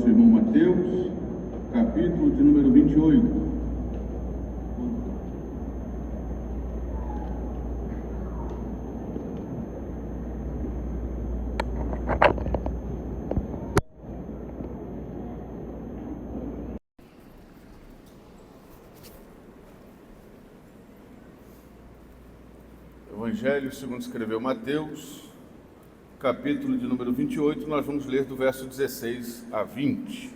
nosso irmão Mateus, capítulo de número 28. Evangelho segundo escreveu Mateus, capítulo de número 28, nós vamos ler do verso 16 a 20.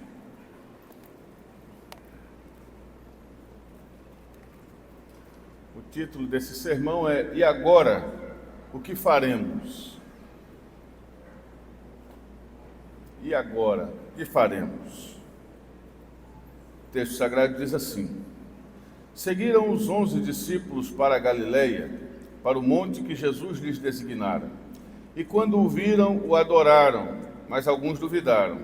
O título desse sermão é: E agora, o que faremos? E agora, o que faremos? O texto sagrado diz assim: Seguiram os 11 discípulos para a Galileia, para o monte que Jesus lhes designara. E quando o viram, o adoraram, mas alguns duvidaram.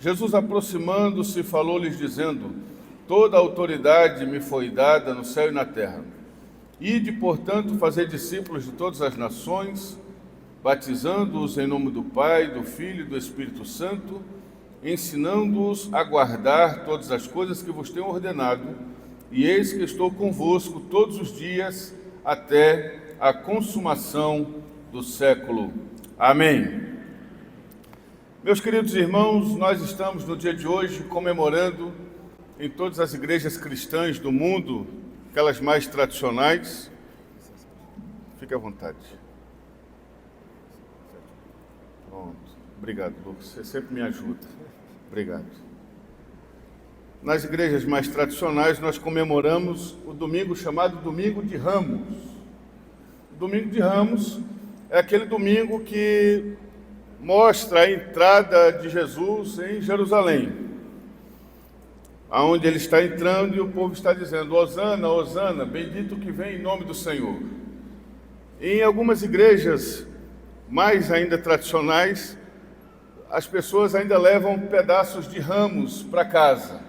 Jesus, aproximando-se, falou-lhes dizendo: Toda a autoridade me foi dada no céu e na terra. Ide, portanto, fazer discípulos de todas as nações, batizando-os em nome do Pai, do Filho e do Espírito Santo, ensinando-os a guardar todas as coisas que vos tenho ordenado, e eis que estou convosco todos os dias, até a consumação do século. Amém. Meus queridos irmãos, nós estamos no dia de hoje comemorando em todas as igrejas cristãs do mundo, aquelas mais tradicionais. Fique à vontade. Pronto. Obrigado, Lucas. Você sempre me ajuda. Obrigado. Nas igrejas mais tradicionais, nós comemoramos o domingo chamado Domingo de Ramos. O Domingo de Ramos é aquele domingo que mostra a entrada de Jesus em Jerusalém, aonde ele está entrando e o povo está dizendo: Hosana, Hosana, bendito que vem em nome do Senhor. Em algumas igrejas mais ainda tradicionais, as pessoas ainda levam pedaços de ramos para casa,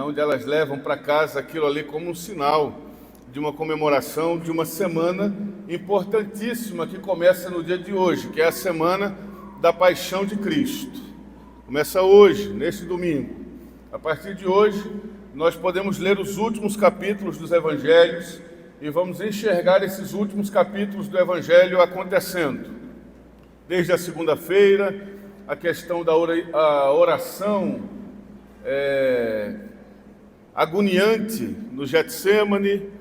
onde elas levam para casa aquilo ali como um sinal de uma comemoração de uma semana importantíssima que começa no dia de hoje, que é a semana da Paixão de Cristo. Começa hoje, neste domingo. A partir de hoje, nós podemos ler os últimos capítulos dos Evangelhos e vamos enxergar esses últimos capítulos do Evangelho acontecendo. Desde a segunda-feira, a questão da oração agoniante no Getsêmani,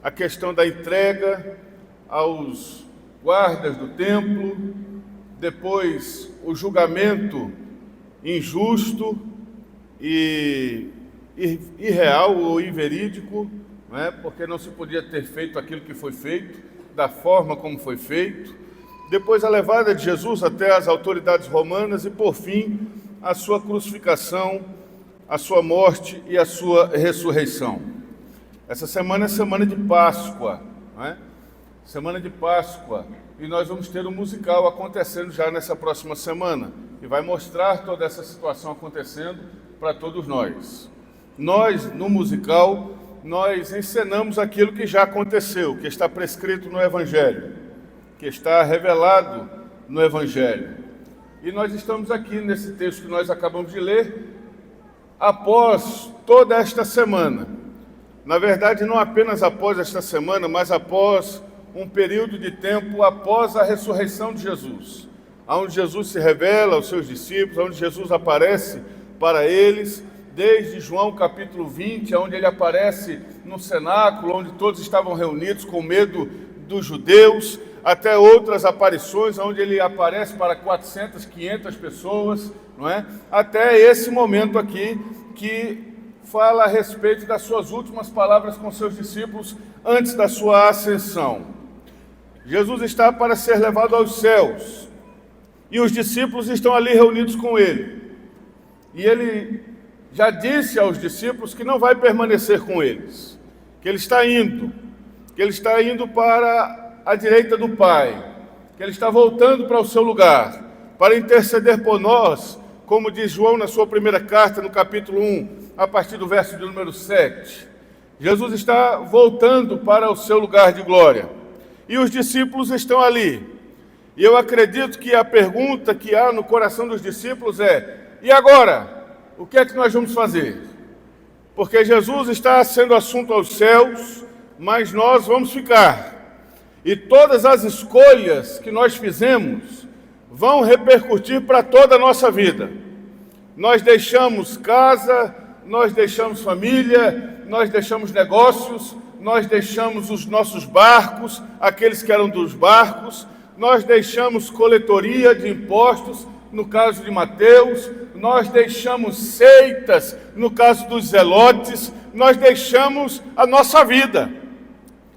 a questão da entrega aos guardas do templo, depois o julgamento injusto e irreal ou inverídico, porque não se podia ter feito aquilo que foi feito, da forma como foi feito, depois a levada de Jesus até as autoridades romanas e, por fim, a sua crucificação, a sua morte e a sua ressurreição. Essa semana é semana de Páscoa, Semana de Páscoa, e nós vamos ter um musical acontecendo já nessa próxima semana, e vai mostrar toda essa situação acontecendo para todos nós. Nós, no musical, nós encenamos aquilo que já aconteceu, que está prescrito no Evangelho, que está revelado no Evangelho. E nós estamos aqui nesse texto que nós acabamos de ler, após toda esta semana. Na verdade, não apenas após esta semana, mas após um período de tempo após a ressurreição de Jesus, onde Jesus se revela aos seus discípulos, onde Jesus aparece para eles, desde João capítulo 20, onde ele aparece no cenáculo, onde todos estavam reunidos com medo dos judeus, até outras aparições, onde ele aparece para 400, 500 pessoas, até esse momento aqui, que fala a respeito das suas últimas palavras com seus discípulos antes da sua ascensão. Jesus está para ser levado aos céus e os discípulos estão ali reunidos com ele. E ele já disse aos discípulos que não vai permanecer com eles, que ele está indo para a direita do Pai, que ele está voltando para o seu lugar, para interceder por nós, como diz João na sua primeira carta, no capítulo 1, a partir do verso de número 7. Jesus está voltando para o seu lugar de glória. E os discípulos estão ali. E eu acredito que a pergunta que há no coração dos discípulos é: E agora? O que é que nós vamos fazer? Porque Jesus está sendo assunto aos céus, mas nós vamos ficar. E todas as escolhas que nós fizemos vão repercutir para toda a nossa vida. Nós deixamos casa, nós deixamos família, nós deixamos negócios, nós deixamos os nossos barcos, aqueles que eram dos barcos, nós deixamos coletoria de impostos, no caso de Mateus, nós deixamos seitas, no caso dos zelotes, nós deixamos a nossa vida.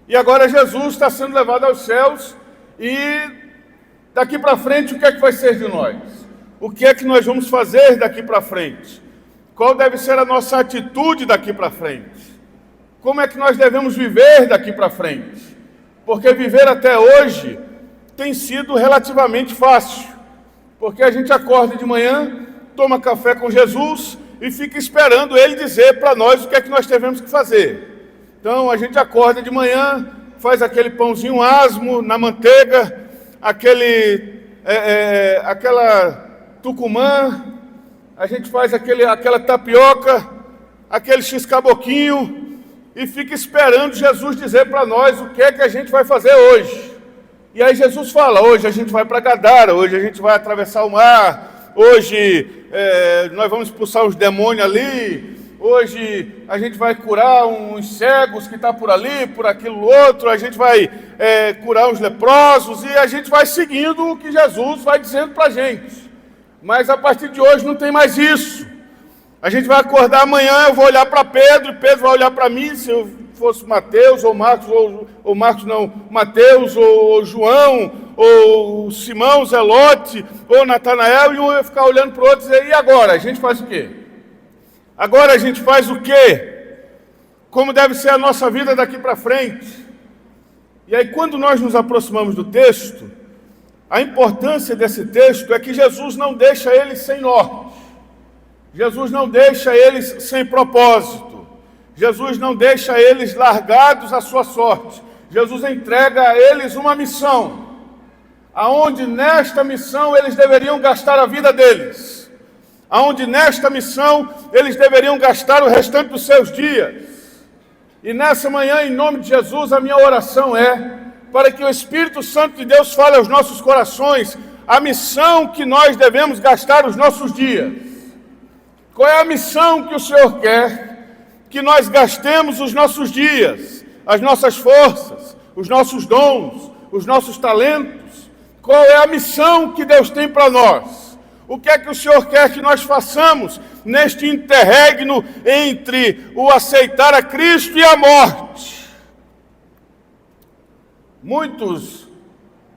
E agora Jesus está sendo levado aos céus e daqui para frente o que é que vai ser de nós? O que é que nós vamos fazer daqui para frente? Qual deve ser a nossa atitude daqui para frente? Como é que nós devemos viver daqui para frente? Porque viver até hoje tem sido relativamente fácil. Porque a gente acorda de manhã, toma café com Jesus e fica esperando Ele dizer para nós o que é que nós devemos que fazer. Então a gente acorda de manhã, faz aquele pãozinho asmo na manteiga, aquela tucumã, a gente faz aquela tapioca, aquele x-caboquinho e fica esperando Jesus dizer para nós o que é que a gente vai fazer hoje. E aí Jesus fala, hoje a gente vai para Gadara, hoje a gente vai atravessar o mar, hoje nós vamos expulsar os demônios ali, hoje a gente vai curar uns cegos que estão por ali, por aquilo outro, a gente vai curar uns leprosos e a gente vai seguindo o que Jesus vai dizendo para a gente. Mas a partir de hoje não tem mais isso. A gente vai acordar amanhã, eu vou olhar para Pedro, e Pedro vai olhar para mim, se eu fosse Mateus, ou Marcos, ou Marcos não, Mateus, ou João, ou Simão, Zelote, ou Natanael, e um ia ficar olhando para o outro e dizer, e agora? A gente faz o quê? Agora a gente faz o quê? Como deve ser a nossa vida daqui para frente? E aí quando nós nos aproximamos do texto, a importância desse texto é que Jesus não deixa eles sem norte. Jesus não deixa eles sem propósito. Jesus não deixa eles largados à sua sorte. Jesus entrega a eles uma missão, aonde nesta missão eles deveriam gastar a vida deles, aonde nesta missão eles deveriam gastar o restante dos seus dias. E nessa manhã, em nome de Jesus, a minha oração é para que o Espírito Santo de Deus fale aos nossos corações a missão que nós devemos gastar os nossos dias. Qual é a missão que o Senhor quer que nós gastemos os nossos dias, as nossas forças, os nossos dons, os nossos talentos? Qual é a missão que Deus tem para nós? O que é que o Senhor quer que nós façamos neste interregno entre o aceitar a Cristo e a morte? Muitos,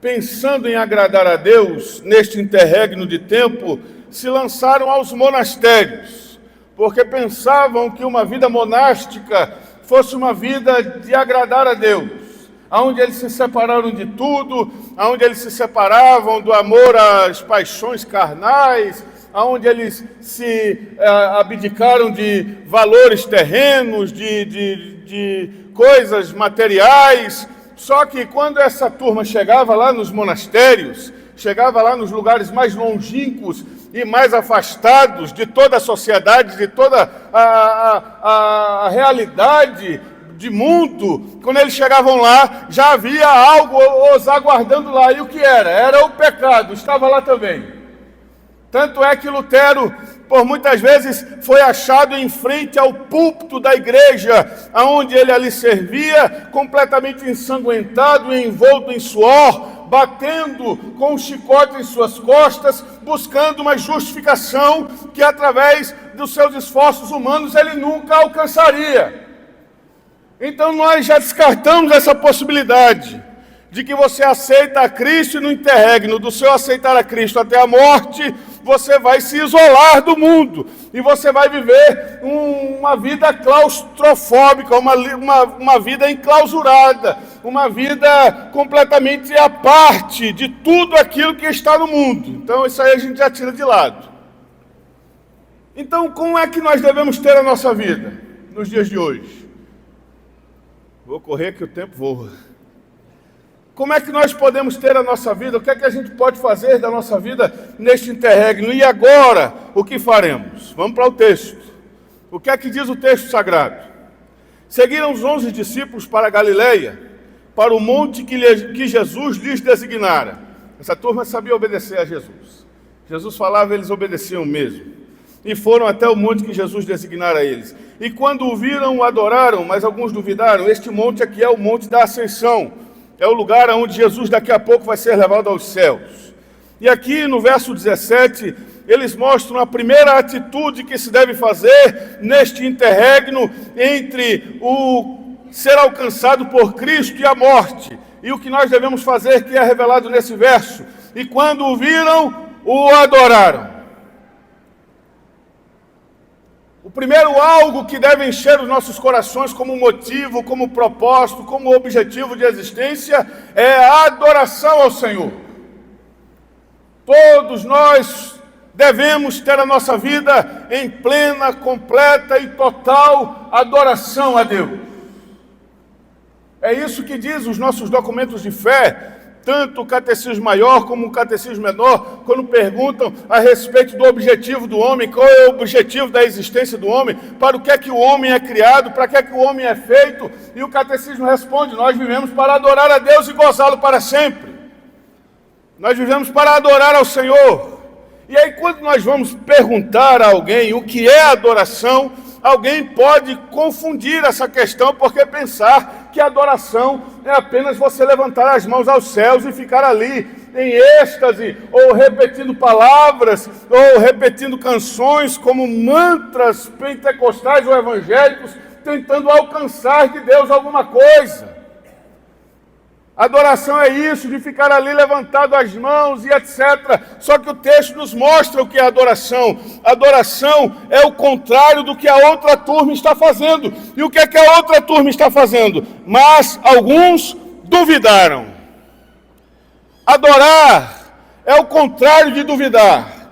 pensando em agradar a Deus neste interregno de tempo, se lançaram aos monastérios, porque pensavam que uma vida monástica fosse uma vida de agradar a Deus, onde eles se separaram de tudo, onde eles se separavam do amor às paixões carnais, onde eles se abdicaram de valores terrenos, de coisas materiais. Só que quando essa turma chegava lá nos monastérios, chegava lá nos lugares mais longínquos e mais afastados de toda a sociedade, de toda a realidade de mundo, quando eles chegavam lá, já havia algo os aguardando lá. E o que era? Era o pecado, estava lá também. Tanto é que Lutero, por muitas vezes, foi achado em frente ao púlpito da igreja, onde ele ali servia, completamente ensanguentado e envolto em suor, batendo com um chicote em suas costas, buscando uma justificação que, através dos seus esforços humanos, ele nunca alcançaria. Então nós já descartamos essa possibilidade de que você aceita a Cristo e no interregno do seu aceitar a Cristo até a morte, você vai se isolar do mundo e você vai viver uma vida claustrofóbica, uma vida enclausurada, uma vida completamente à parte de tudo aquilo que está no mundo. Então isso aí a gente já tira de lado. Então como é que nós devemos ter a nossa vida nos dias de hoje? Vou correr que o tempo voa. Como é que nós podemos ter a nossa vida? O que é que a gente pode fazer da nossa vida neste interregno? E agora, o que faremos? Vamos para o texto. O que é que diz o texto sagrado? Seguiram os 11 discípulos para a Galileia, para o monte que Jesus lhes designara. Essa turma sabia obedecer a Jesus. Jesus falava, eles obedeciam mesmo. E foram até o monte que Jesus designara a eles. E quando o viram, o adoraram, mas alguns duvidaram. Este monte aqui é o monte da Ascensão. É o lugar onde Jesus daqui a pouco vai ser levado aos céus. E aqui no verso 17, eles mostram a primeira atitude que se deve fazer neste interregno entre o ser alcançado por Cristo e a morte. E o que nós devemos fazer, que é revelado nesse verso. E quando o viram, o adoraram. O primeiro algo que deve encher os nossos corações como motivo, como propósito, como objetivo de existência é a adoração ao Senhor. Todos nós devemos ter a nossa vida em plena, completa e total adoração a Deus. É isso que diz os nossos documentos de fé, tanto o catecismo maior como o catecismo menor, quando perguntam a respeito do objetivo do homem, qual é o objetivo da existência do homem, para o que é que o homem é criado, para que é que o homem é feito, e o catecismo responde, nós vivemos para adorar a Deus e gozá-lo para sempre. Nós vivemos para adorar ao Senhor. E aí quando nós vamos perguntar a alguém o que é adoração, alguém pode confundir essa questão, porque pensar que adoração é apenas você levantar as mãos aos céus e ficar ali em êxtase, ou repetindo palavras, ou repetindo canções como mantras pentecostais ou evangélicos, tentando alcançar de Deus alguma coisa. Adoração é isso, de ficar ali levantado as mãos e etc. Só que o texto nos mostra o que é adoração. Adoração é o contrário do que a outra turma está fazendo. E o que é que a outra turma está fazendo? Mas alguns duvidaram. Adorar é o contrário de duvidar.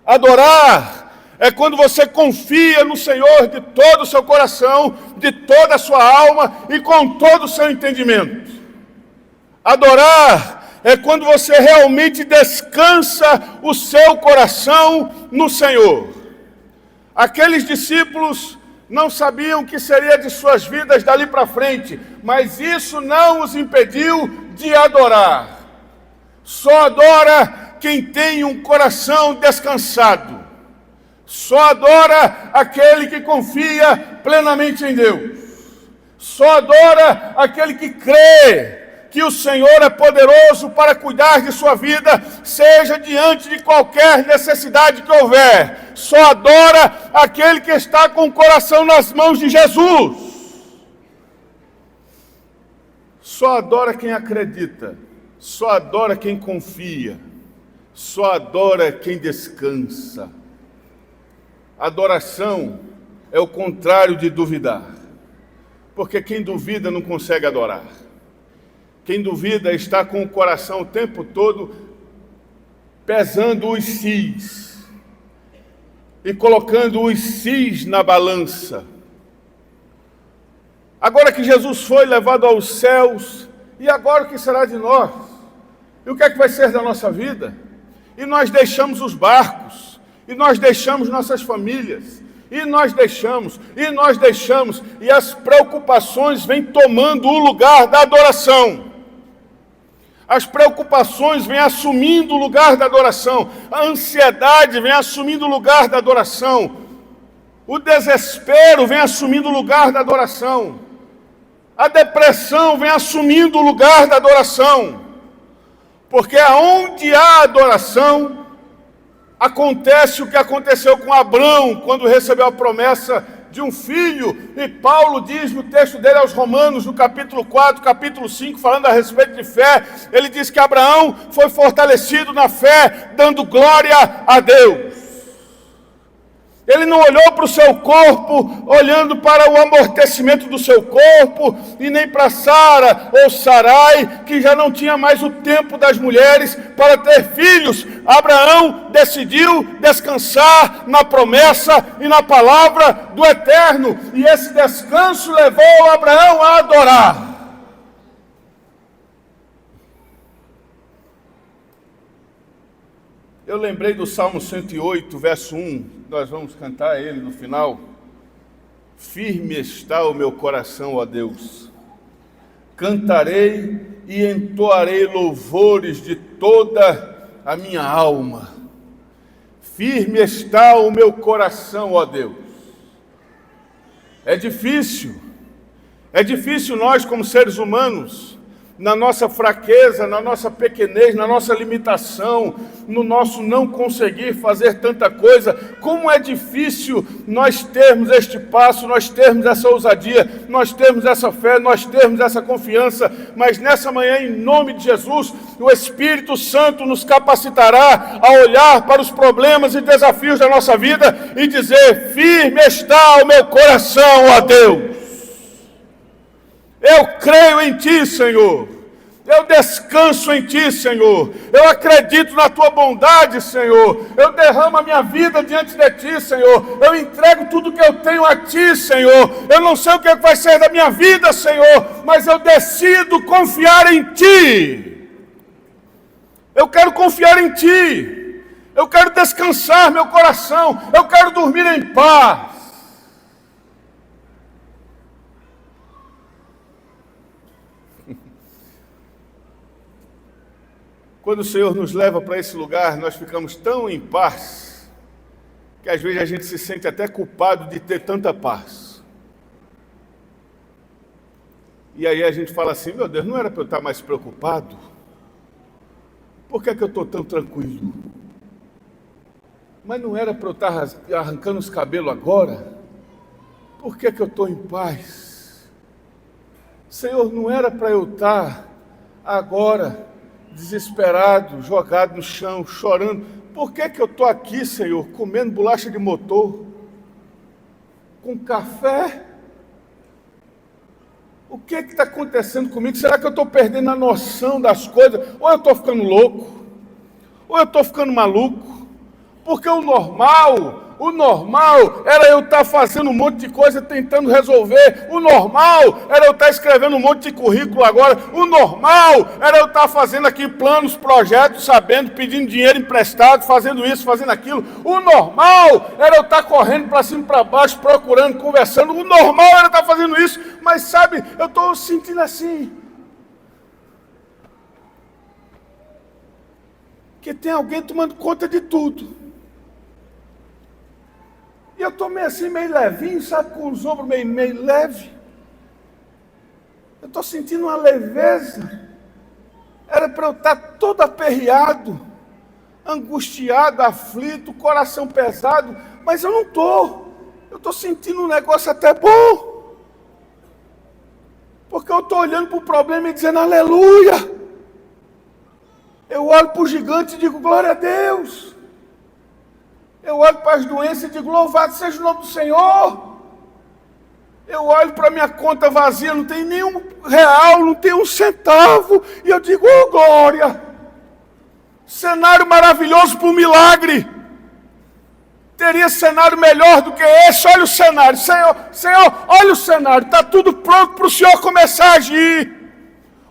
Adorar é quando você confia no Senhor de todo o seu coração, de toda a sua alma e com todo o seu entendimento. Adorar é quando você realmente descansa o seu coração no Senhor. Aqueles discípulos não sabiam o que seria de suas vidas dali para frente, mas isso não os impediu de adorar. Só adora quem tem um coração descansado. Só adora aquele que confia plenamente em Deus. Só adora aquele que crê que o Senhor é poderoso para cuidar de sua vida, seja diante de qualquer necessidade que houver. Só adora aquele que está com o coração nas mãos de Jesus. Só adora quem acredita. Só adora quem confia. Só adora quem descansa. Adoração é o contrário de duvidar. Porque quem duvida não consegue adorar. Quem duvida está com o coração o tempo todo pesando os sis e colocando os sis na balança. Agora que Jesus foi levado aos céus, e agora o que será de nós? E o que é que vai ser da nossa vida? E nós deixamos os barcos, e nós deixamos nossas famílias, e nós deixamos, e as preocupações vêm tomando o lugar da adoração. As preocupações vêm assumindo o lugar da adoração. A ansiedade vem assumindo o lugar da adoração. O desespero vem assumindo o lugar da adoração. A depressão vem assumindo o lugar da adoração. Porque aonde há adoração, acontece o que aconteceu com Abrão, quando recebeu a promessa de um filho, e Paulo diz no texto dele aos Romanos, no capítulo 4, capítulo 5, falando a respeito de fé, ele diz que Abraão foi fortalecido na fé, dando glória a Deus. Ele não olhou para o seu corpo, olhando para o amortecimento do seu corpo, e nem para Sara ou Sarai, que já não tinha mais o tempo das mulheres para ter filhos. Abraão decidiu descansar na promessa e na palavra do Eterno, e esse descanso levou Abraão a adorar. Eu lembrei do Salmo 108, verso 1, nós vamos cantar ele no final. Firme está o meu coração, ó Deus. Cantarei e entoarei louvores de toda a minha alma. Firme está o meu coração, ó Deus. É difícil nós como seres humanos, na nossa fraqueza, na nossa pequenez, na nossa limitação, no nosso não conseguir fazer tanta coisa, como é difícil nós termos este passo, nós termos essa ousadia, nós termos essa fé, nós termos essa confiança, mas nessa manhã, em nome de Jesus, o Espírito Santo nos capacitará a olhar para os problemas e desafios da nossa vida e dizer: firme está o meu coração, ó Deus. Eu creio em Ti, Senhor. Eu descanso em Ti, Senhor. Eu acredito na Tua bondade, Senhor. Eu derramo a minha vida diante de Ti, Senhor. Eu entrego tudo que eu tenho a Ti, Senhor. Eu não sei o que vai ser da minha vida, Senhor, mas eu decido confiar em Ti. Eu quero confiar em Ti. Eu quero descansar meu coração. Eu quero dormir em paz. Quando o Senhor nos leva para esse lugar, nós ficamos tão em paz, que às vezes a gente se sente até culpado de ter tanta paz. E aí a gente fala assim: meu Deus, não era para eu estar mais preocupado? Por que é que eu estou tão tranquilo? Mas não era para eu estar arrancando os cabelos agora? Por que é que eu estou em paz? Senhor, não era para eu estar agora desesperado, jogado no chão, chorando? Por que que eu estou aqui, Senhor, comendo bolacha de motor, com café? O que está acontecendo comigo? Será que eu estou perdendo a noção das coisas? Ou eu estou ficando louco? Ou eu estou ficando maluco? Porque o normal era eu estar fazendo um monte de coisa, tentando resolver. O normal era eu estar escrevendo um monte de currículo agora. O normal era eu estar fazendo aqui planos, projetos, sabendo, pedindo dinheiro emprestado, fazendo isso, fazendo aquilo. O normal era eu estar correndo para cima e para baixo, procurando, conversando. O normal era eu estar fazendo isso. Mas sabe, eu estou sentindo assim, que tem alguém tomando conta de tudo. E eu estou meio assim, meio levinho, sabe, com os ombros meio leve. Eu estou sentindo uma leveza. Era para eu estar todo aperreado, angustiado, aflito, coração pesado, mas eu não estou. Eu estou sentindo um negócio até bom. Porque eu estou olhando para o problema e dizendo: aleluia. Eu olho para o gigante e digo: glória a Deus. Eu olho para as doenças e digo: louvado seja o nome do Senhor. Eu olho para a minha conta vazia, não tem nenhum real, não tem um centavo, e eu digo: oh glória. Cenário maravilhoso para um milagre. Teria cenário melhor do que esse? Olha o cenário. Senhor, olha o cenário, está tudo pronto para o Senhor começar a agir.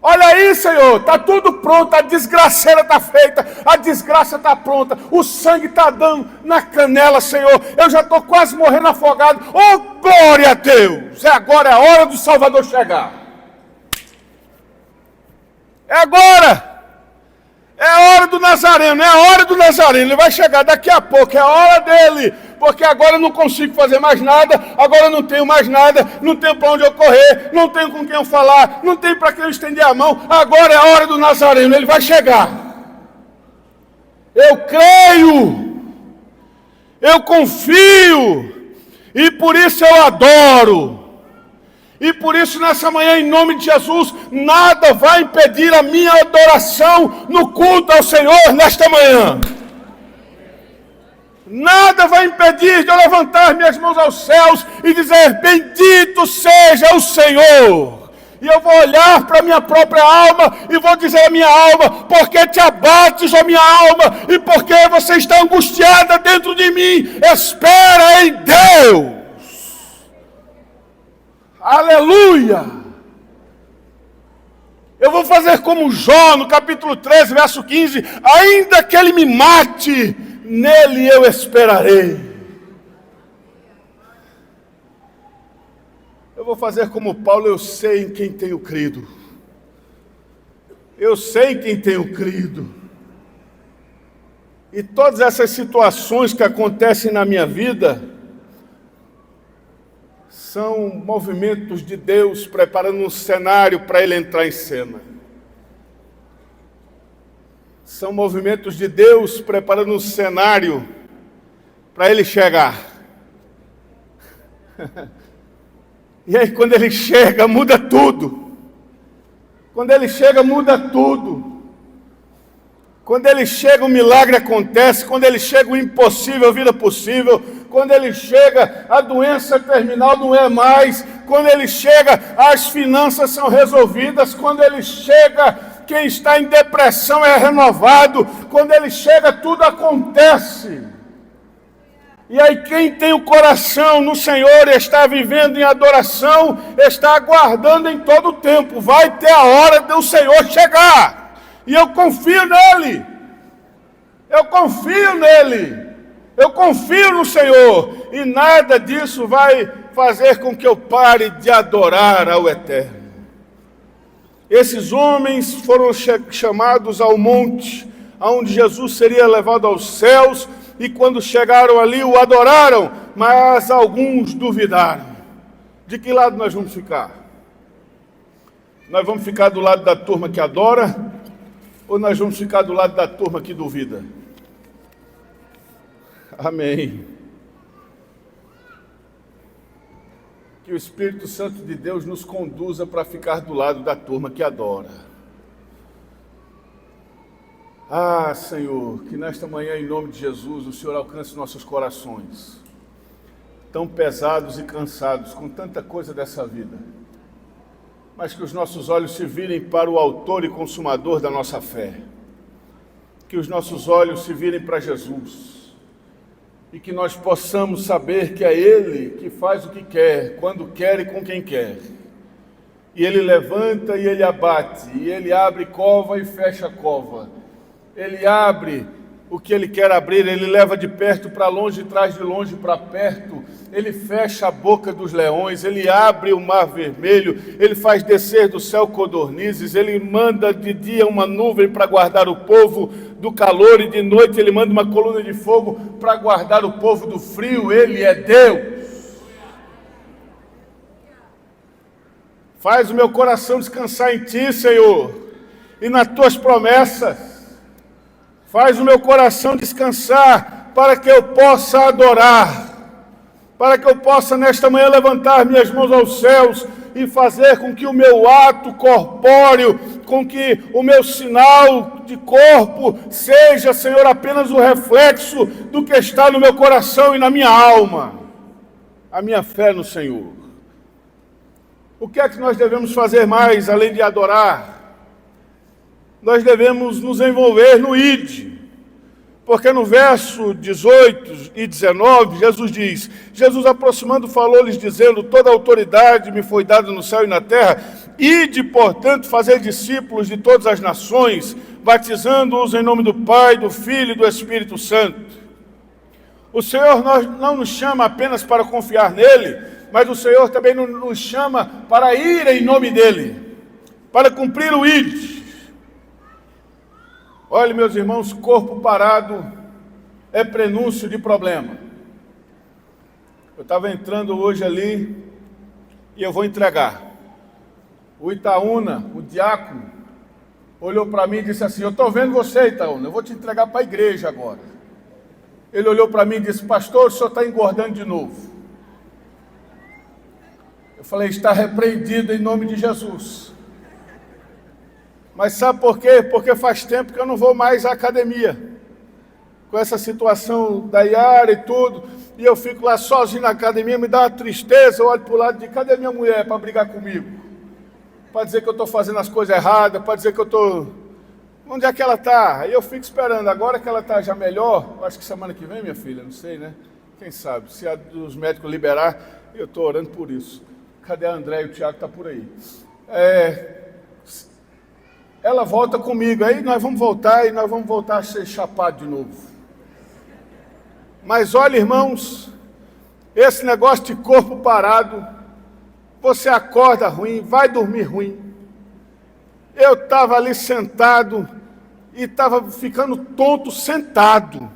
Olha aí, Senhor, está tudo pronto, a desgraceira está feita, a desgraça está pronta, o sangue está dando na canela, Senhor, eu já estou quase morrendo afogado. Oh, glória a Deus! Agora é a hora do Salvador chegar. É agora! É a hora do Nazareno, é a hora do Nazareno, ele vai chegar daqui a pouco, é a hora dele, porque agora eu não consigo fazer mais nada, agora eu não tenho mais nada, não tenho para onde eu correr, não tenho com quem eu falar, não tenho para quem eu estender a mão, agora é a hora do Nazareno, ele vai chegar. Eu creio, eu confio, e por isso eu adoro. E por isso, nessa manhã, em nome de Jesus, nada vai impedir a minha adoração no culto ao Senhor nesta manhã. Nada vai impedir de eu levantar minhas mãos aos céus e dizer: bendito seja o Senhor. E eu vou olhar para a minha própria alma e vou dizer à minha alma: porque te abates, ó minha alma, e porque você está angustiada dentro de mim, espera em Deus. Aleluia! Eu vou fazer como Jó, no capítulo 13, verso 15. Ainda que ele me mate, nele eu esperarei. Eu vou fazer como Paulo, eu sei em quem tenho crido. Eu sei em quem tenho crido. E todas essas situações que acontecem na minha vida são movimentos de Deus preparando um cenário para Ele entrar em cena. São movimentos de Deus preparando um cenário para Ele chegar. E aí quando Ele chega, muda tudo. Quando Ele chega, muda tudo. Quando Ele chega, o milagre acontece. Quando Ele chega, o impossível vira possível. Quando Ele chega, a doença terminal não é mais. Quando Ele chega, as finanças são resolvidas. Quando Ele chega, quem está em depressão é renovado. Quando Ele chega, tudo acontece. E aí quem tem o coração no Senhor e está vivendo em adoração, está aguardando em todo o tempo. Vai ter a hora do Senhor chegar. E eu confio nele. Eu confio nele. Eu confio no Senhor. E nada disso vai fazer com que eu pare de adorar ao Eterno. Esses homens foram chamados ao monte, onde Jesus seria levado aos céus. E quando chegaram ali, o adoraram, mas alguns duvidaram. De que lado nós vamos ficar? Nós vamos ficar do lado da turma que adora, ou nós vamos ficar do lado da turma que duvida? Amém. Que o Espírito Santo de Deus nos conduza para ficar do lado da turma que adora. Ah, Senhor, que nesta manhã, em nome de Jesus, o Senhor alcance nossos corações, tão pesados e cansados com tanta coisa dessa vida, mas que os nossos olhos se virem para o autor e consumador da nossa fé, que os nossos olhos se virem para Jesus, e que nós possamos saber que é Ele que faz o que quer, quando quer e com quem quer, e Ele levanta e Ele abate, e Ele abre cova e fecha cova. Ele abre o que Ele quer abrir, Ele leva de perto para longe e traz de longe para perto. Ele fecha a boca dos leões, Ele abre o mar vermelho, Ele faz descer do céu codornizes, Ele manda de dia uma nuvem para guardar o povo do calor e de noite Ele manda uma coluna de fogo para guardar o povo do frio. Ele é Deus. Faz o meu coração descansar em Ti, Senhor, e nas Tuas promessas. Faz o meu coração descansar para que eu possa adorar, para que eu possa nesta manhã levantar minhas mãos aos céus e fazer com que o meu ato corpóreo, com que o meu sinal de corpo seja, Senhor, apenas o reflexo do que está no meu coração e na minha alma, a minha fé no Senhor. O que é que nós devemos fazer mais além de adorar? Nós devemos nos envolver no ID, porque no verso 18 e 19, Jesus aproximando falou-lhes dizendo, toda a autoridade me foi dada no céu e na terra, ide, portanto, fazer discípulos de todas as nações, batizando-os em nome do Pai, do Filho e do Espírito Santo. O Senhor não nos chama apenas para confiar nele, mas o Senhor também nos chama para ir em nome dele, para cumprir o ID. Olha, meus irmãos, corpo parado é prenúncio de problema. Eu estava entrando hoje ali e eu vou entregar. O Itaúna, o diácono, olhou para mim e disse assim, eu estou vendo você, Itaúna, eu vou te entregar para a igreja agora. Ele olhou para mim e disse, pastor, o senhor está engordando de novo. Eu falei, está repreendido em nome de Jesus. Mas sabe por quê? Porque faz tempo que eu não vou mais à academia. Com essa situação da Yara e tudo, e eu fico lá sozinho na academia, me dá uma tristeza, eu olho para o lado e digo, cadê minha mulher para brigar comigo? Para dizer que eu estou fazendo as coisas erradas, para dizer que eu estou... Onde é que ela está? Aí eu fico esperando, agora que ela está já melhor, acho que semana que vem, minha filha, não sei, né? Quem sabe, se a dos médicos liberar, eu estou orando por isso. Cadê a André e o Tiago? Está por aí. ela volta comigo, aí nós vamos voltar e nós vamos voltar a ser chapado de novo. Mas olha, irmãos, esse negócio de corpo parado, você acorda ruim, vai dormir ruim. Eu estava ali sentado e estava ficando tonto sentado.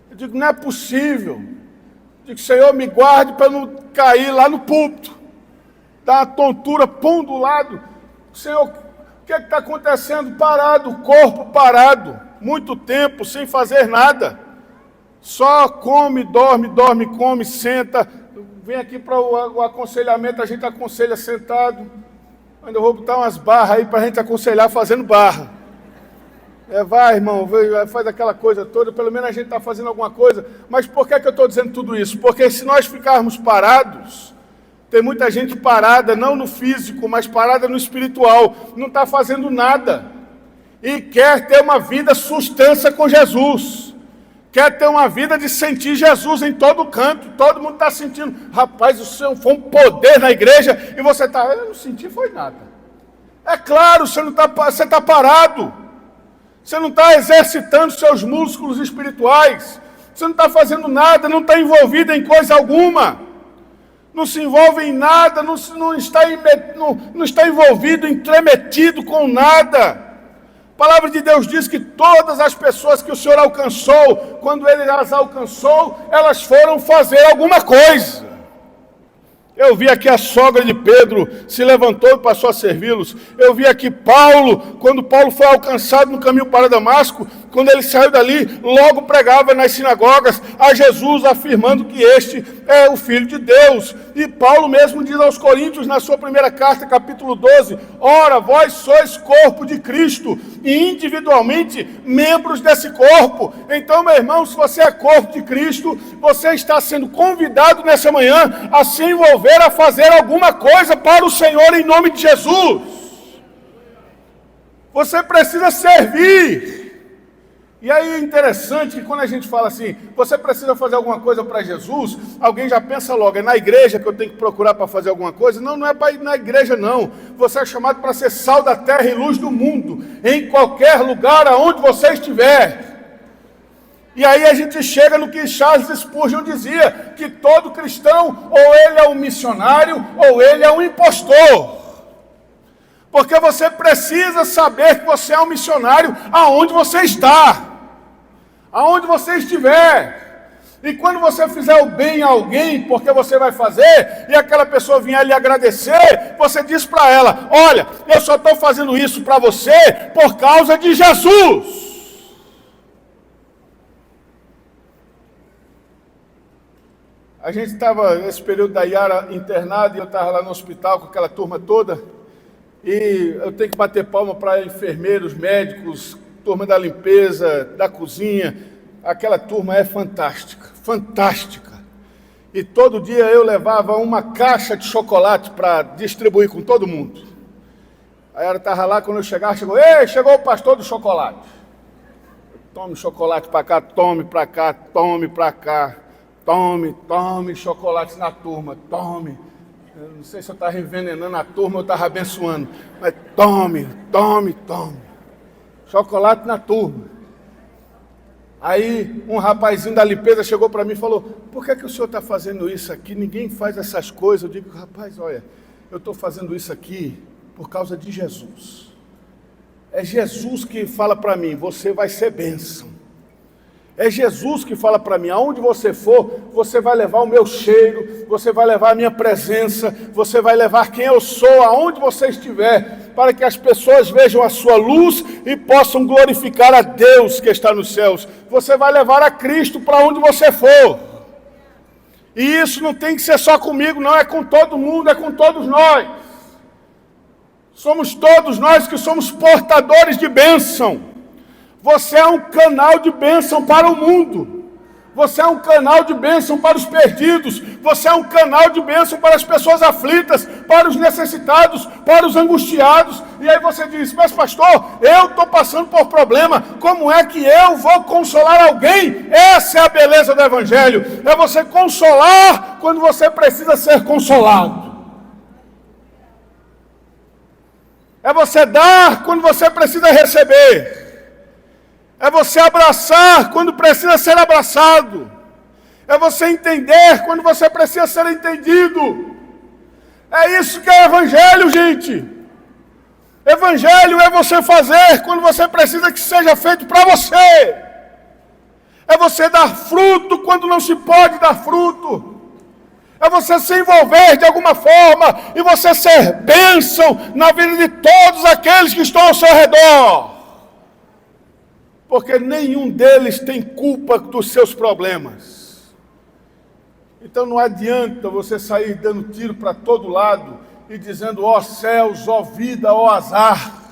Eu digo, não é possível. Eu digo, Senhor, me guarde para não cair lá no púlpito. Dá uma tontura, pum do lado. Senhor, o que está acontecendo? Parado, o corpo parado. Muito tempo, sem fazer nada. Só come, dorme, come, senta. Vem aqui para o aconselhamento, a gente aconselha sentado. Ainda vou botar umas barras aí para a gente aconselhar fazendo barra. Vai, irmão, faz aquela coisa toda, pelo menos a gente está fazendo alguma coisa. Mas por que eu estou dizendo tudo isso? Porque se nós ficarmos parados, tem muita gente parada, não no físico, mas parada no espiritual, não está fazendo nada. E quer ter uma vida sustância com Jesus. Quer ter uma vida de sentir Jesus em todo canto. Todo mundo está sentindo. Rapaz, o Senhor foi um poder na igreja. E você está, eu não senti, foi nada. É claro, você está parado. Você não está exercitando seus músculos espirituais. Você não está fazendo nada, não está envolvido em coisa alguma. Não se envolve em nada, não está envolvido, entremetido com nada. A palavra de Deus diz que todas as pessoas que o Senhor alcançou, quando Ele as alcançou, elas foram fazer alguma coisa. Eu vi aqui a sogra de Pedro, se levantou e passou a servi-los. Eu vi aqui Paulo, quando Paulo foi alcançado no caminho para Damasco, quando ele saiu dali, logo pregava nas sinagogas a Jesus, afirmando que este é o Filho de Deus. E Paulo mesmo diz aos Coríntios, na sua primeira carta, capítulo 12, ora, vós sois corpo de Cristo, e individualmente membros desse corpo. Então, meu irmão, se você é corpo de Cristo, você está sendo convidado nessa manhã a se envolver, a fazer alguma coisa para o Senhor em nome de Jesus. Você precisa servir. E aí é interessante que quando a gente fala assim, você precisa fazer alguma coisa para Jesus, alguém já pensa logo, é na igreja que eu tenho que procurar para fazer alguma coisa? Não, não é para ir na igreja não. Você é chamado para ser sal da terra e luz do mundo, em qualquer lugar aonde você estiver. E aí a gente chega no que Charles Spurgeon dizia, que todo cristão, ou ele é um missionário, ou ele é um impostor. Porque você precisa saber que você é um missionário aonde você está, aonde você estiver. E quando você fizer o bem a alguém, porque você vai fazer, e aquela pessoa vier lhe agradecer, você diz para ela, olha, eu só estou fazendo isso para você por causa de Jesus. A gente estava nesse período da Yara internada, e eu estava lá no hospital com aquela turma toda, e eu tenho que bater palma para enfermeiros, médicos, turma da limpeza, da cozinha. Aquela turma é fantástica, fantástica. E todo dia eu levava uma caixa de chocolate para distribuir com todo mundo. Aí ela estava lá, quando eu chegava, chegou o pastor do chocolate. Tome chocolate para cá, tome para cá, tome para cá. Tome chocolate na turma, tome. Eu não sei se eu estava envenenando a turma ou estava abençoando, mas tome. Chocolate na turma. Aí um rapazinho da limpeza chegou para mim e falou, por que o senhor está fazendo isso aqui? Ninguém faz essas coisas. Eu digo, rapaz, olha, eu estou fazendo isso aqui por causa de Jesus. É Jesus que fala para mim, você vai ser bênção. É Jesus que fala para mim, aonde você for, você vai levar o meu cheiro, você vai levar a minha presença, você vai levar quem eu sou, aonde você estiver, para que as pessoas vejam a sua luz e possam glorificar a Deus que está nos céus. Você vai levar a Cristo para onde você for. E isso não tem que ser só comigo, não, é com todo mundo, é com todos nós. Somos todos nós que somos portadores de bênção. Você é um canal de bênção para o mundo. Você é um canal de bênção para os perdidos. Você é um canal de bênção para as pessoas aflitas, para os necessitados, para os angustiados. E aí você diz, mas pastor, eu estou passando por problema. Como é que eu vou consolar alguém? Essa é a beleza do Evangelho. É você consolar quando você precisa ser consolado. É você dar quando você precisa receber. É você abraçar quando precisa ser abraçado. É você entender quando você precisa ser entendido. É isso que é evangelho, gente. Evangelho é você fazer quando você precisa que seja feito para você. É você dar fruto quando não se pode dar fruto. É você se envolver de alguma forma e você ser bênção na vida de todos aqueles que estão ao seu redor. Porque nenhum deles tem culpa dos seus problemas. Então não adianta você sair dando tiro para todo lado e dizendo, ó céus, ó vida, ó azar,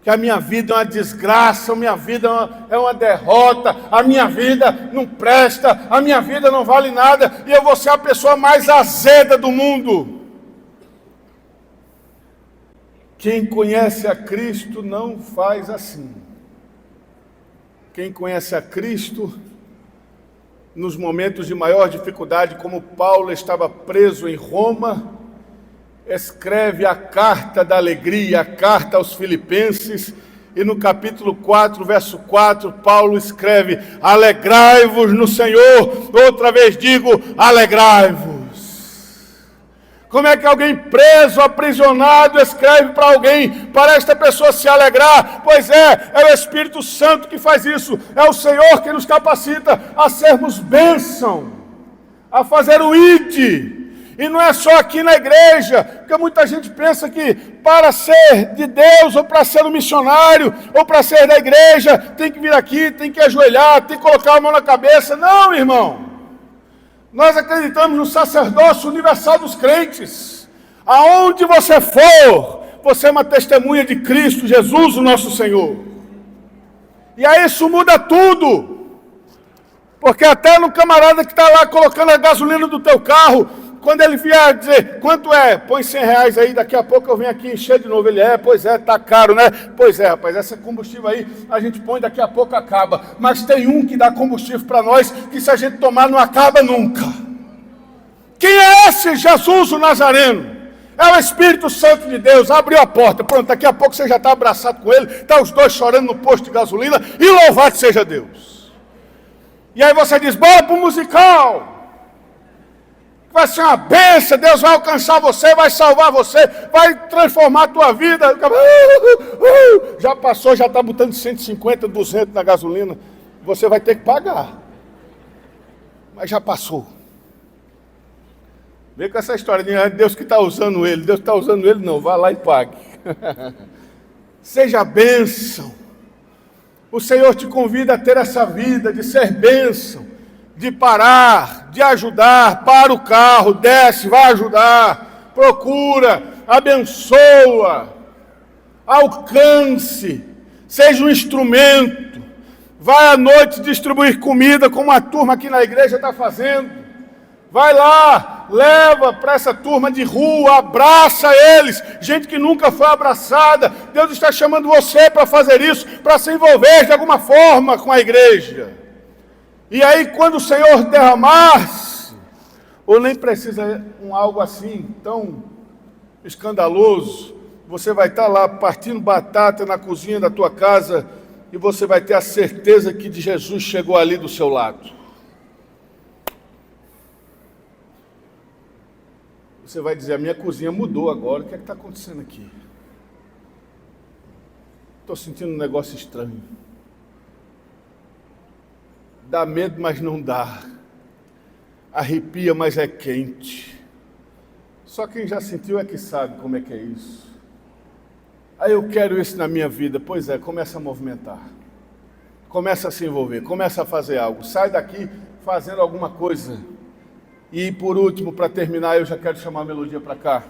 que a minha vida é uma desgraça, a minha vida é uma derrota, a minha vida não presta, a minha vida não vale nada, e eu vou ser a pessoa mais azeda do mundo. Quem conhece a Cristo não faz assim. Quem conhece a Cristo, nos momentos de maior dificuldade, como Paulo estava preso em Roma, escreve a carta da alegria, a carta aos Filipenses, e no capítulo 4, verso 4, Paulo escreve, alegrai-vos no Senhor, outra vez digo, alegrai-vos. Como é que alguém preso, aprisionado, escreve para alguém, para esta pessoa se alegrar? Pois é o Espírito Santo que faz isso, é o Senhor que nos capacita a sermos bênção, a fazer o ide. E não é só aqui na igreja, porque muita gente pensa que para ser de Deus, ou para ser um missionário, ou para ser da igreja, tem que vir aqui, tem que ajoelhar, tem que colocar a mão na cabeça. Não, irmão. Nós acreditamos no sacerdócio universal dos crentes. Aonde você for, você é uma testemunha de Cristo Jesus, o nosso Senhor. E aí isso muda tudo. Porque até no camarada que está lá colocando a gasolina do teu carro, quando ele vier dizer, quanto é? Põe R$100 aí, daqui a pouco eu venho aqui encher de novo. Ele, pois é, tá caro, né? Pois é, rapaz, esse combustível aí, a gente põe, daqui a pouco acaba. Mas tem um que dá combustível para nós, que se a gente tomar não acaba nunca. Quem é esse? Jesus o Nazareno. É o Espírito Santo de Deus, abriu a porta, pronto, daqui a pouco você já está abraçado com ele, está os dois chorando no posto de gasolina, e louvado seja Deus. E aí você diz, bora pro musical. Vai ser uma bênção, Deus vai alcançar você, vai salvar você, vai transformar a tua vida. Já passou, já está botando 150, 200 na gasolina. Você vai ter que pagar. Mas já passou. Vem com essa história de Deus que está usando ele. Deus está usando ele, não, vá lá e pague. Seja bênção. O Senhor te convida a ter essa vida de ser bênção. De parar, de ajudar, para o carro, desce, vai ajudar, procura, abençoa, alcance, seja um instrumento, vai à noite distribuir comida, como a turma aqui na igreja está fazendo, vai lá, leva para essa turma de rua, abraça eles, gente que nunca foi abraçada, Deus está chamando você para fazer isso, para se envolver de alguma forma com a igreja. E aí quando o Senhor derramar, ou nem precisa algo assim tão escandaloso, você vai estar lá partindo batata na cozinha da tua casa e você vai ter a certeza que de Jesus chegou ali do seu lado. Você vai dizer, a minha cozinha mudou agora, o que é que está acontecendo aqui? Estou sentindo um negócio estranho. Dá medo, mas não dá. Arrepia, mas é quente. Só quem já sentiu é que sabe como é que é isso. Aí eu quero isso na minha vida. Pois é, começa a movimentar. Começa a se envolver, começa a fazer algo. Sai daqui fazendo alguma coisa. E por último, para terminar, eu já quero chamar a melodia para cá.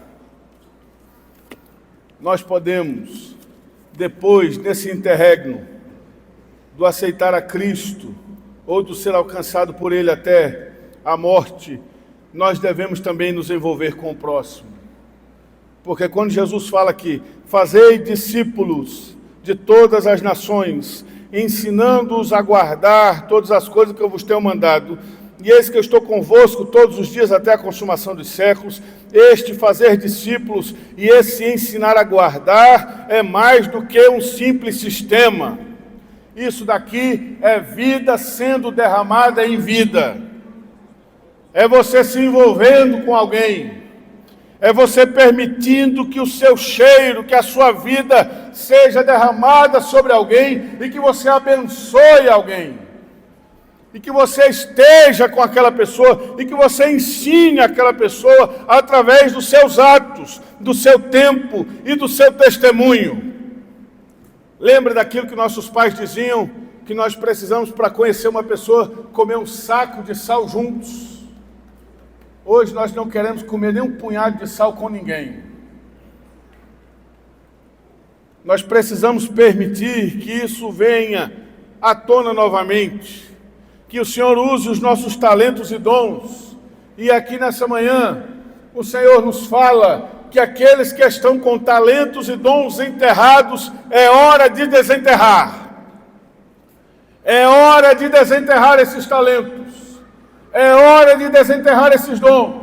Nós podemos, depois desse interregno, do aceitar a Cristo, ou do ser alcançado por Ele até a morte, nós devemos também nos envolver com o próximo. Porque quando Jesus fala aqui, fazei discípulos de todas as nações, ensinando-os a guardar todas as coisas que eu vos tenho mandado, e eis que eu estou convosco todos os dias até a consumação dos séculos. Este fazer discípulos e esse ensinar a guardar é mais do que um simples sistema. Isso daqui é vida sendo derramada em vida. É você se envolvendo com alguém. É você permitindo que o seu cheiro, que a sua vida seja derramada sobre alguém e que você abençoe alguém. E que você esteja com aquela pessoa e que você ensine aquela pessoa através dos seus atos, do seu tempo e do seu testemunho. Lembra daquilo que nossos pais diziam, que nós precisamos para conhecer uma pessoa, comer um saco de sal juntos. Hoje nós não queremos comer nem um punhado de sal com ninguém. Nós precisamos permitir que isso venha à tona novamente. Que o Senhor use os nossos talentos e dons. E aqui nessa manhã, o Senhor nos fala que aqueles que estão com talentos e dons enterrados, é hora de desenterrar. É hora de desenterrar esses talentos. É hora de desenterrar esses dons.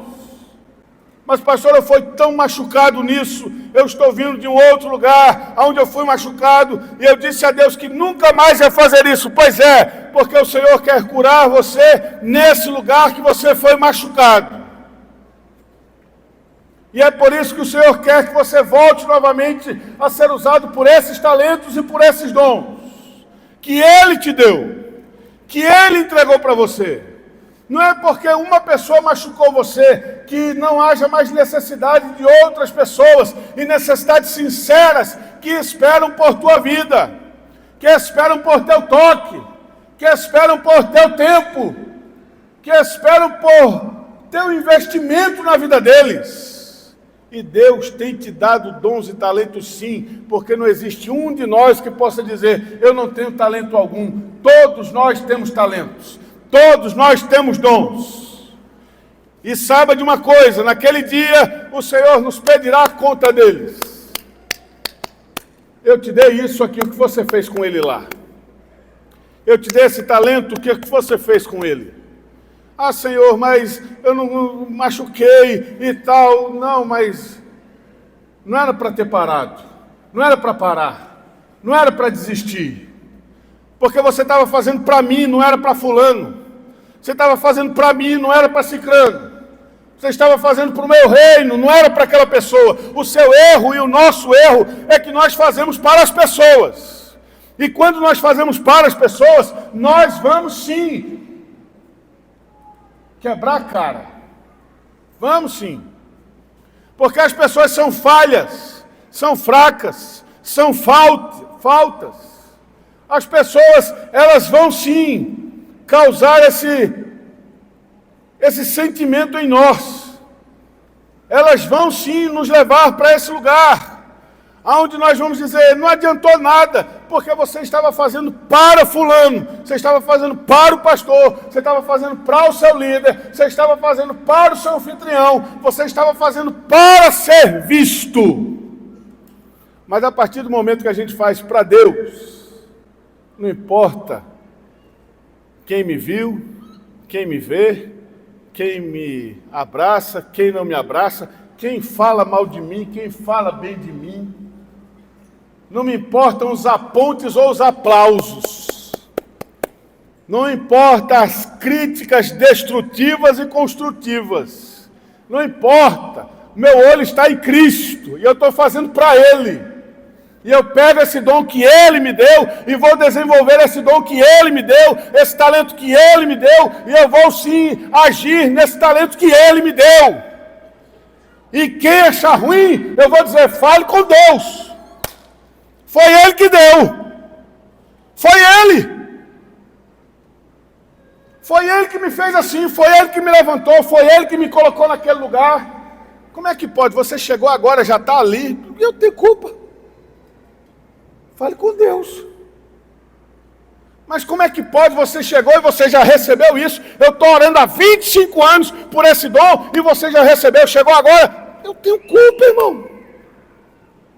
Mas, pastor, eu fui tão machucado nisso. Eu estou vindo de um outro lugar, onde eu fui machucado, e eu disse a Deus que nunca mais ia fazer isso. Pois é, porque o Senhor quer curar você nesse lugar que você foi machucado. E é por isso que o Senhor quer que você volte novamente a ser usado por esses talentos e por esses dons que Ele te deu, que Ele entregou para você. Não é porque uma pessoa machucou você que não haja mais necessidade de outras pessoas e necessidades sinceras que esperam por tua vida, que esperam por teu toque, que esperam por teu tempo, que esperam por teu investimento na vida deles. E Deus tem te dado dons e talentos sim, porque não existe um de nós que possa dizer, eu não tenho talento algum. Todos nós temos talentos. Todos nós temos dons. E saiba de uma coisa, naquele dia o Senhor nos pedirá conta deles. Eu te dei isso aqui, o que você fez com ele lá? Eu te dei esse talento, o que você fez com ele? Ah, Senhor, mas eu não machuquei e tal. Não, mas não era para ter parado. Não era para parar. Não era para desistir. Porque você estava fazendo para mim, não era para fulano. Você estava fazendo para mim, não era para cicrano. Você estava fazendo para o meu reino, não era para aquela pessoa. O seu erro e o nosso erro é que nós fazemos para as pessoas. E quando nós fazemos para as pessoas, nós vamos sim quebrar a cara. Vamos sim. Porque as pessoas são falhas, são fracas, são faltas. As pessoas, elas vão sim causar esse sentimento em nós. Elas vão sim nos levar para esse lugar, onde nós vamos dizer, não adiantou nada, porque você estava fazendo para fulano, você estava fazendo para o pastor, você estava fazendo para o seu líder, você estava fazendo para o seu anfitrião, você estava fazendo para ser visto. Mas a partir do momento que a gente faz para Deus, não importa quem me viu, quem me vê, quem me abraça, quem não me abraça, quem fala mal de mim, quem fala bem de mim. Não me importam os apontes ou os aplausos. Não importa as críticas destrutivas e construtivas. Não importa. O meu olho está em Cristo e eu estou fazendo para Ele. E eu pego esse dom que Ele me deu e vou desenvolver esse dom que Ele me deu, esse talento que Ele me deu, e eu vou sim agir nesse talento que Ele me deu. E quem achar ruim, eu vou dizer, fale com Deus. Foi Ele que deu. Foi Ele. Foi Ele que me fez assim, foi Ele que me levantou, foi Ele que me colocou naquele lugar. Como é que pode? Você chegou agora, já está ali, e eu tenho culpa. Fale com Deus. Mas como é que pode? Você chegou e você já recebeu isso. Eu estou orando há 25 anos por esse dom e você já recebeu, chegou agora. Eu tenho culpa, irmão.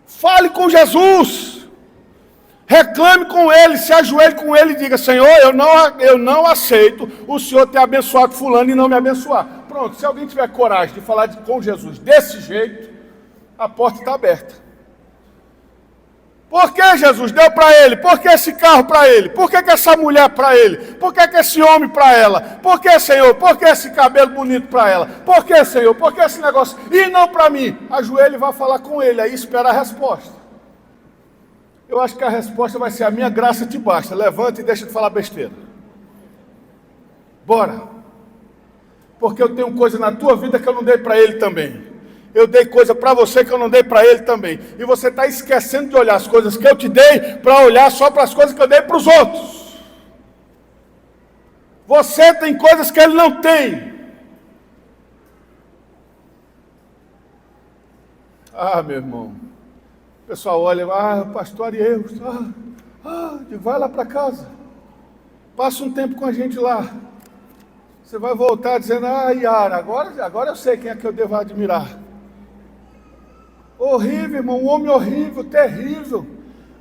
Fale com Jesus. reclame com ele, se ajoelhe com ele e diga: Senhor, eu não aceito o Senhor ter abençoado fulano e não me abençoar. Pronto, se alguém tiver coragem de falar com Jesus desse jeito, a porta está aberta. Por que Jesus deu para ele? Por que esse carro para ele? Por que essa mulher para ele? Por que esse homem para ela? Por que, Senhor? Por que esse cabelo bonito para ela? Por que, Senhor? Por que esse negócio? E não para mim. Ajoelhe e vá falar com ele, aí espera a resposta. Eu acho que a resposta vai ser: a minha graça te basta. Levanta e deixa de falar besteira. Bora. Porque eu tenho coisa na tua vida que eu não dei para ele também. Eu dei coisa para você que eu não dei para ele também. E você está esquecendo de olhar as coisas que eu te dei para olhar só para as coisas que eu dei para os outros. Você tem coisas que ele não tem. Ah, meu irmão. O pessoal olha: pastor Ariel, vai lá para casa. Passa um tempo com a gente lá. Você vai voltar dizendo: Yara, agora eu sei quem é que eu devo admirar. Horrível, irmão, um homem horrível, terrível,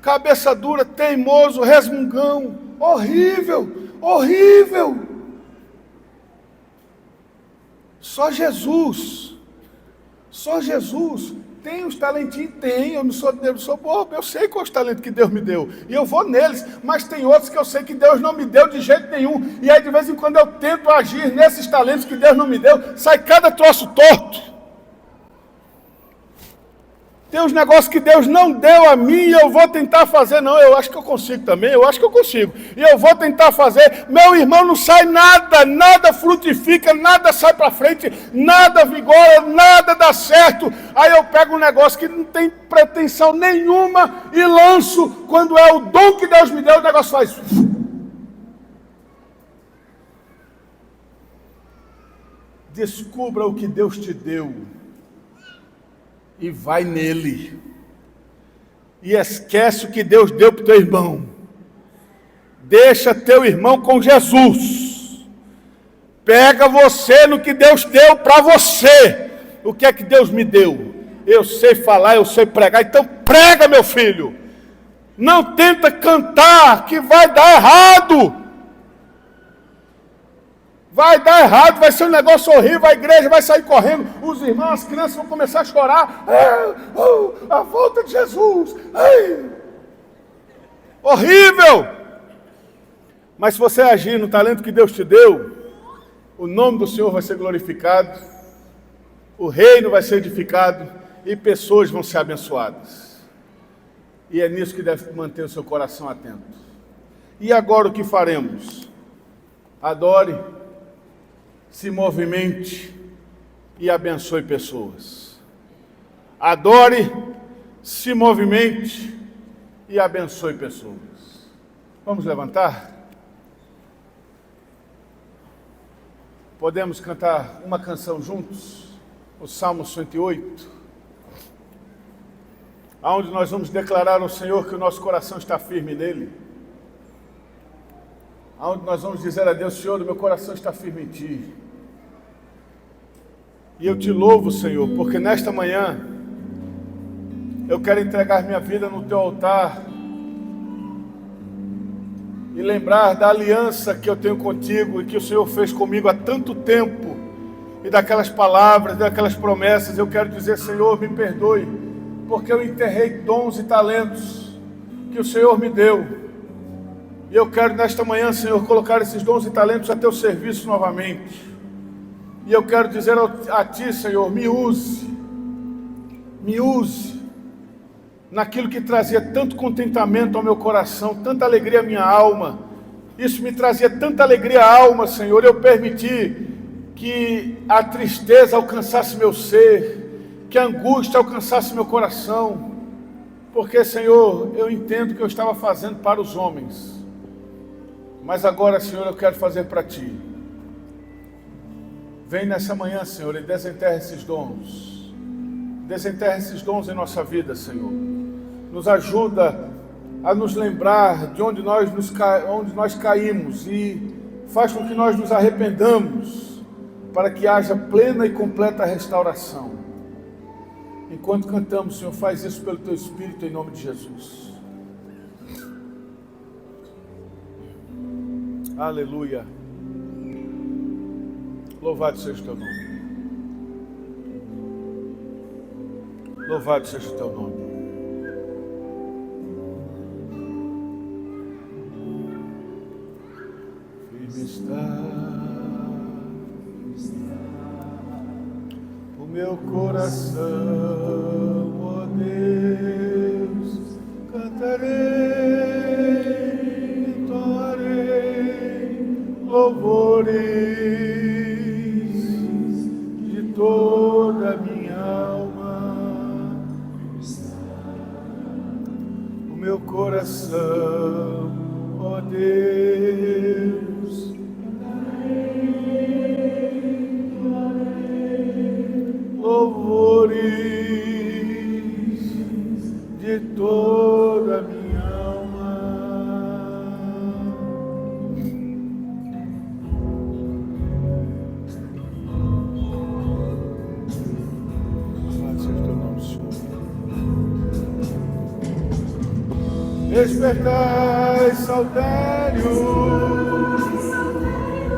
cabeça dura, teimoso, resmungão, horrível, horrível. Só Jesus tem os talentinhos, tem, eu não sou bobo, eu sei qual é os talentos que Deus me deu, e eu vou neles, mas tem outros que eu sei que Deus não me deu de jeito nenhum, e aí de vez em quando eu tento agir nesses talentos que Deus não me deu, sai cada troço torto. Tem uns negócios que Deus não deu a mim e eu vou tentar fazer. Não, eu acho que eu consigo também, eu acho que eu consigo. E eu vou tentar fazer. Meu irmão, não sai nada frutifica, nada sai para frente, nada vigora, nada dá certo. Aí eu pego um negócio que não tem pretensão nenhuma e lanço. Quando é o dom que Deus me deu, o negócio faz. Descubra o que Deus te deu. E vai nele. E esquece o que Deus deu para o teu irmão. Deixa teu irmão com Jesus. Pega você no que Deus deu para você. O que é que Deus me deu? Eu sei falar, eu sei pregar. Então prega, meu filho. Não tenta cantar, que vai dar errado. Vai dar errado, vai ser um negócio horrível, a igreja vai sair correndo, os irmãos, as crianças vão começar a chorar. A volta de Jesus. Horrível! Mas se você agir no talento que Deus te deu, o nome do Senhor vai ser glorificado, o reino vai ser edificado e pessoas vão ser abençoadas. E é nisso que deve manter o seu coração atento. E agora o que faremos? Adore, se movimente e abençoe pessoas. Adore, se movimente e abençoe pessoas. Vamos levantar? Podemos cantar uma canção juntos? O Salmo 108, onde nós vamos declarar ao Senhor que o nosso coração está firme nele. Onde nós vamos dizer a Deus: Senhor, o meu coração está firme em Ti. E eu te louvo, Senhor, porque nesta manhã eu quero entregar minha vida no Teu altar e lembrar da aliança que eu tenho contigo e que o Senhor fez comigo há tanto tempo, e daquelas palavras, daquelas promessas. Eu quero dizer: Senhor, me perdoe, porque eu enterrei dons e talentos que o Senhor me deu. E eu quero nesta manhã, Senhor, colocar esses dons e talentos a Teu serviço novamente. E eu quero dizer a Ti, Senhor, me use naquilo que trazia tanto contentamento ao meu coração, tanta alegria à minha alma. Isso me trazia tanta alegria à alma, Senhor. Eu permiti que a tristeza alcançasse meu ser, que a angústia alcançasse meu coração, porque, Senhor, eu entendo que eu estava fazendo para os homens. Mas agora, Senhor, eu quero fazer para Ti. Vem nessa manhã, Senhor, e desenterra esses dons. Desenterra esses dons em nossa vida, Senhor. Nos ajuda a nos lembrar de onde nós caímos e faz com que nós nos arrependamos, para que haja plena e completa restauração. Enquanto cantamos, Senhor, faz isso pelo Teu Espírito, em nome de Jesus. Aleluia. Louvado seja o teu nome. Louvado seja o teu nome. Firme está o meu coração, ó Deus, cantarei, entoarei louvores de toda a minha alma. O meu coração, ó Deus, louvores de toda a minha alma. Louvado seja o teu nome, Senhor. Despertai, saltério,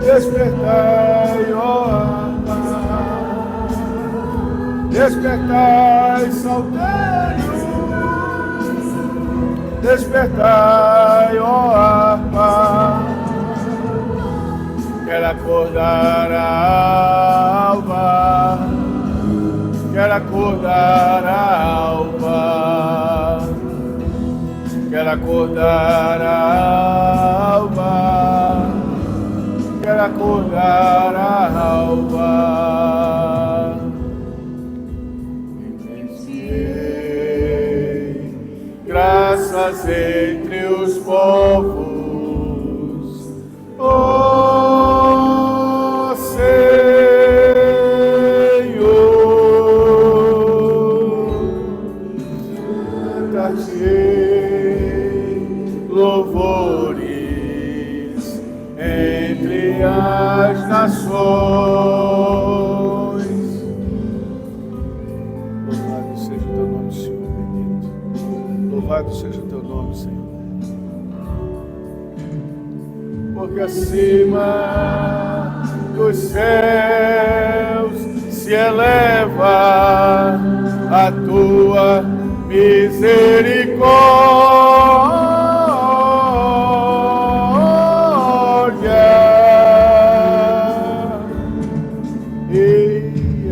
despertai, ó alma. Despertai, saltério, despertai, ó harpa. Quero acordar a alma, quero acordar a alma, quero acordar a alma, quero acordar a alma. Graças entre os povos, ó Senhor, cantar-te louvores entre as nações. Louvado seja o teu nome, Senhor bendito. Louvado seja o teu nome, Senhor. Porque acima dos céus se eleva a tua misericórdia e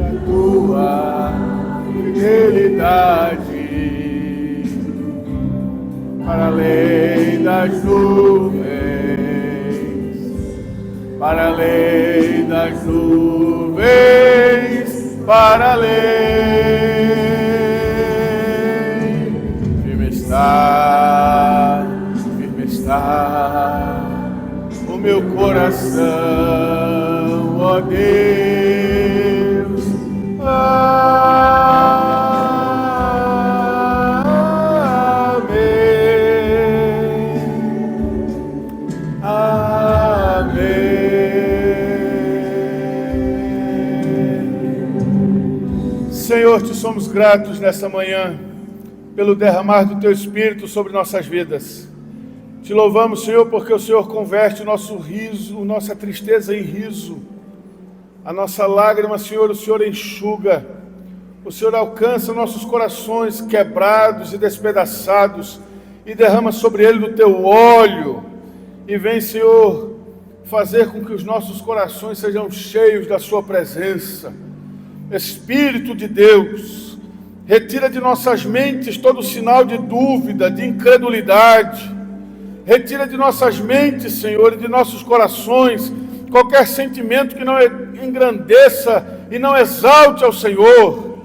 a tua fidelidade para além das nuvens, para além das nuvens, para além. Firme está o meu coração, ó Deus. Senhor, te somos gratos nessa manhã pelo derramar do Teu Espírito sobre nossas vidas. Te louvamos, Senhor, porque o Senhor converte o nosso riso, nossa tristeza em riso. A nossa lágrima, Senhor, o Senhor enxuga. O Senhor alcança nossos corações quebrados e despedaçados e derrama sobre ele do Teu óleo. E vem, Senhor, fazer com que os nossos corações sejam cheios da Sua presença. Espírito de Deus, retira de nossas mentes todo sinal de dúvida, de incredulidade. Retira de nossas mentes, Senhor, e de nossos corações qualquer sentimento que não engrandeça e não exalte ao Senhor.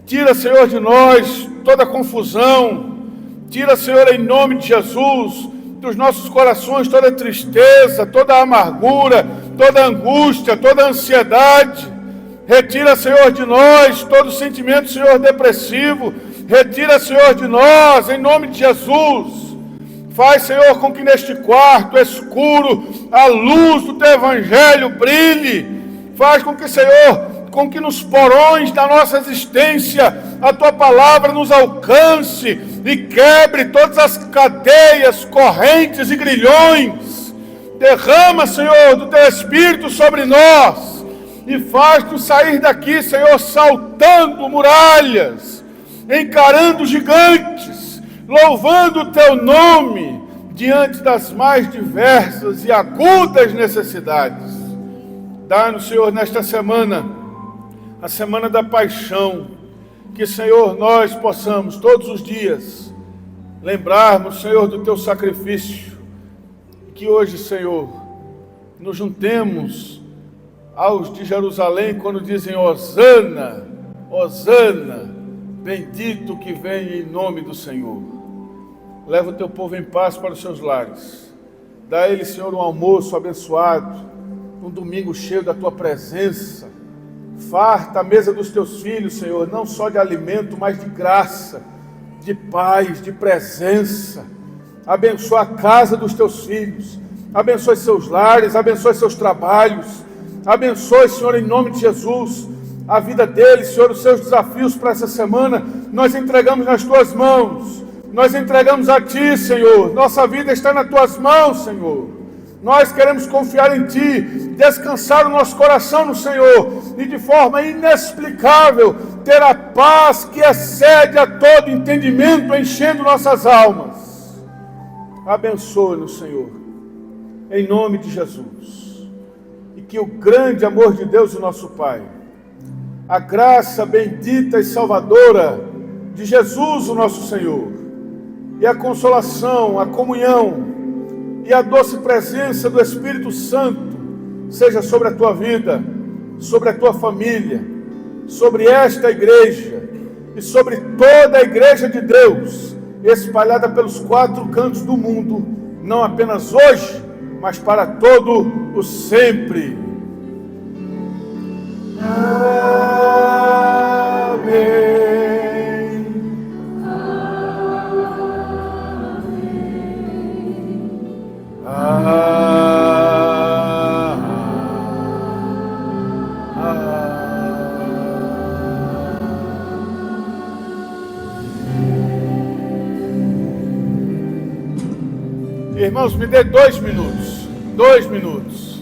Tira, Senhor, de nós toda confusão. Tira, Senhor, em nome de Jesus, dos nossos corações toda tristeza, toda amargura, toda angústia, toda ansiedade. Retira, Senhor, de nós todo sentimento, Senhor, depressivo. Retira, Senhor, de nós, em nome de Jesus. Faz, Senhor, com que neste quarto escuro a luz do Teu Evangelho brilhe. Faz com que, Senhor, com que nos porões da nossa existência a Tua palavra nos alcance e quebre todas as cadeias, correntes e grilhões. Derrama, Senhor, do Teu Espírito sobre nós e faz-nos sair daqui, Senhor, saltando muralhas, encarando gigantes, louvando o Teu nome diante das mais diversas e agudas necessidades. Dá-nos, Senhor, nesta semana, a semana da paixão, que, Senhor, nós possamos todos os dias lembrarmos, Senhor, do Teu sacrifício. Que hoje, Senhor, nos juntemos aos de Jerusalém quando dizem Hosana, Hosana, bendito que vem em nome do Senhor. Leva o Teu povo em paz para os seus lares. Dá a eles, Senhor, um almoço abençoado, um domingo cheio da Tua presença. Farta a mesa dos Teus filhos, Senhor, não só de alimento, mas de graça, de paz, de presença. Abençoa a casa dos Teus filhos, abençoe seus lares, abençoe seus trabalhos, abençoe, Senhor, em nome de Jesus, a vida deles, Senhor, os seus desafios para essa semana, nós entregamos nas Tuas mãos, nós entregamos a Ti, Senhor, nossa vida está nas Tuas mãos, Senhor, nós queremos confiar em Ti, descansar o nosso coração no Senhor, e de forma inexplicável, ter a paz que excede a todo entendimento, enchendo nossas almas. Abençoe-nos, Senhor, em nome de Jesus, e que o grande amor de Deus, o nosso Pai, a graça bendita e salvadora de Jesus, o nosso Senhor, e a consolação, a comunhão e a doce presença do Espírito Santo seja sobre a tua vida, sobre a tua família, sobre esta igreja e sobre toda a igreja de Deus, espalhada pelos 4 cantos do mundo, não apenas hoje, mas para todo o sempre. Amém. Irmãos, me dê 2 minutos. 2 minutos.